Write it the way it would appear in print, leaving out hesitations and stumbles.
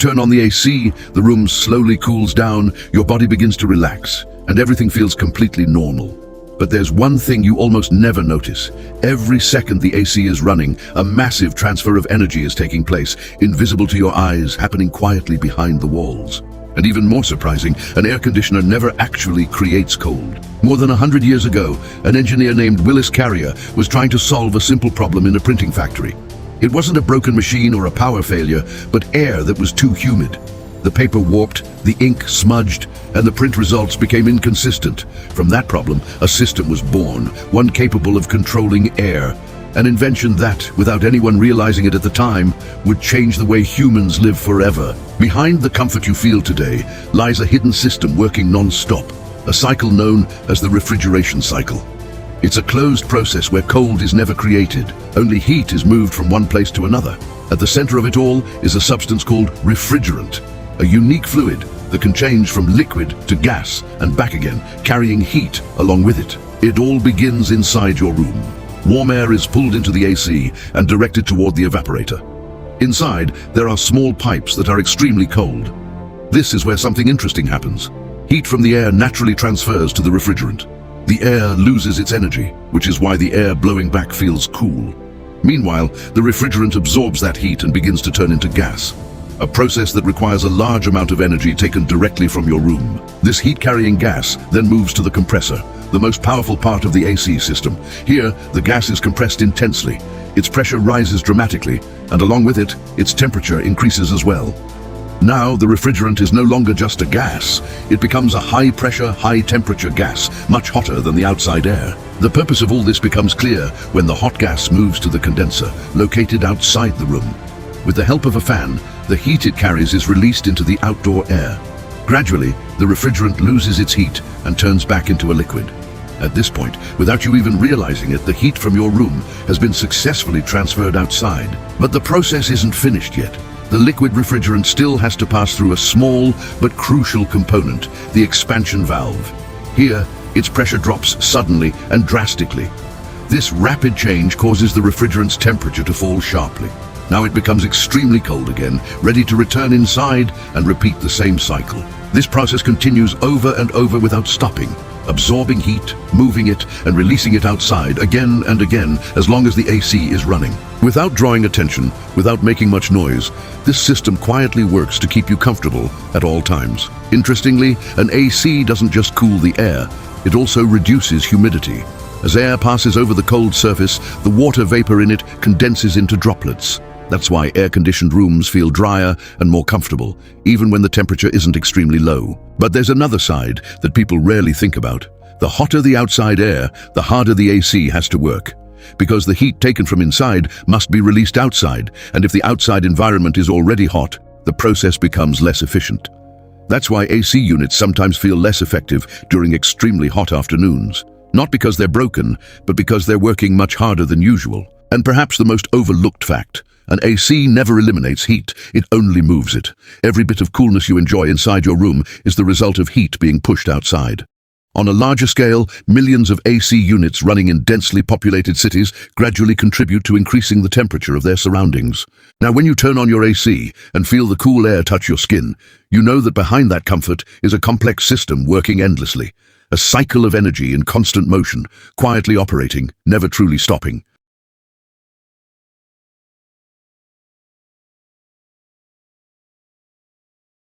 turn on the AC, the room slowly cools down, your body begins to relax, and everything feels completely normal. But there's one thing you almost never notice. Every second the AC is running, a massive transfer of energy is taking place, invisible to your eyes, happening quietly behind the walls. And even more surprising, an air conditioner never actually creates cold. More than 100 years ago, an engineer named Willis Carrier was trying to solve a simple problem in a printing factory. It wasn't a broken machine or a power failure, but air that was too humid. The paper warped, the ink smudged, and the print results became inconsistent. From that problem, a system was born, one capable of controlling air. An invention that, without anyone realizing it at the time, would change the way humans live forever. Behind the comfort you feel today lies a hidden system working non-stop, a cycle known as the refrigeration cycle. It's a closed process where cold is never created, only heat is moved from one place to another. At the center of it all is a substance called refrigerant, a unique fluid that can change from liquid to gas and back again, carrying heat along with it. It all begins inside your room. Warm air is pulled into the AC and directed toward the evaporator. Inside, there are small pipes that are extremely cold. This is where something interesting happens. Heat from the air naturally transfers to the refrigerant. The air loses its energy, which is why the air blowing back feels cool. Meanwhile, the refrigerant absorbs that heat and begins to turn into gas, a process that requires a large amount of energy taken directly from your room. This heat-carrying gas then moves to the compressor, the most powerful part of the AC system. Here, the gas is compressed intensely. Its pressure rises dramatically, and along with it, its temperature increases as well. Now, the refrigerant is no longer just a gas. It becomes a high-pressure, high-temperature gas, much hotter than the outside air. The purpose of all this becomes clear when the hot gas moves to the condenser, located outside the room. With the help of a fan, the heat it carries is released into the outdoor air. Gradually, the refrigerant loses its heat and turns back into a liquid. At this point, without you even realizing it, the heat from your room has been successfully transferred outside. But the process isn't finished yet. The liquid refrigerant still has to pass through a small but crucial component, the expansion valve. Here, its pressure drops suddenly and drastically. This rapid change causes the refrigerant's temperature to fall sharply. Now it becomes extremely cold again, ready to return inside and repeat the same cycle. This process continues over and over without stopping, absorbing heat, moving it, and releasing it outside again and again as long as the AC is running. Without drawing attention, without making much noise, this system quietly works to keep you comfortable at all times. Interestingly, an AC doesn't just cool the air, it also reduces humidity. As air passes over the cold surface, the water vapor in it condenses into droplets. That's why air-conditioned rooms feel drier and more comfortable, even when the temperature isn't extremely low. But there's another side that people rarely think about. The hotter the outside air, the harder the AC has to work. Because the heat taken from inside must be released outside, and if the outside environment is already hot, the process becomes less efficient. That's why AC units sometimes feel less effective during extremely hot afternoons. Not because they're broken, but because they're working much harder than usual. And perhaps the most overlooked fact, an AC never eliminates heat, it only moves it. Every bit of coolness you enjoy inside your room is the result of heat being pushed outside. On a larger scale, millions of AC units running in densely populated cities gradually contribute to increasing the temperature of their surroundings. Now, when you turn on your AC and feel the cool air touch your skin, you know that behind that comfort is a complex system working endlessly. A cycle of energy in constant motion, quietly operating, never truly stopping.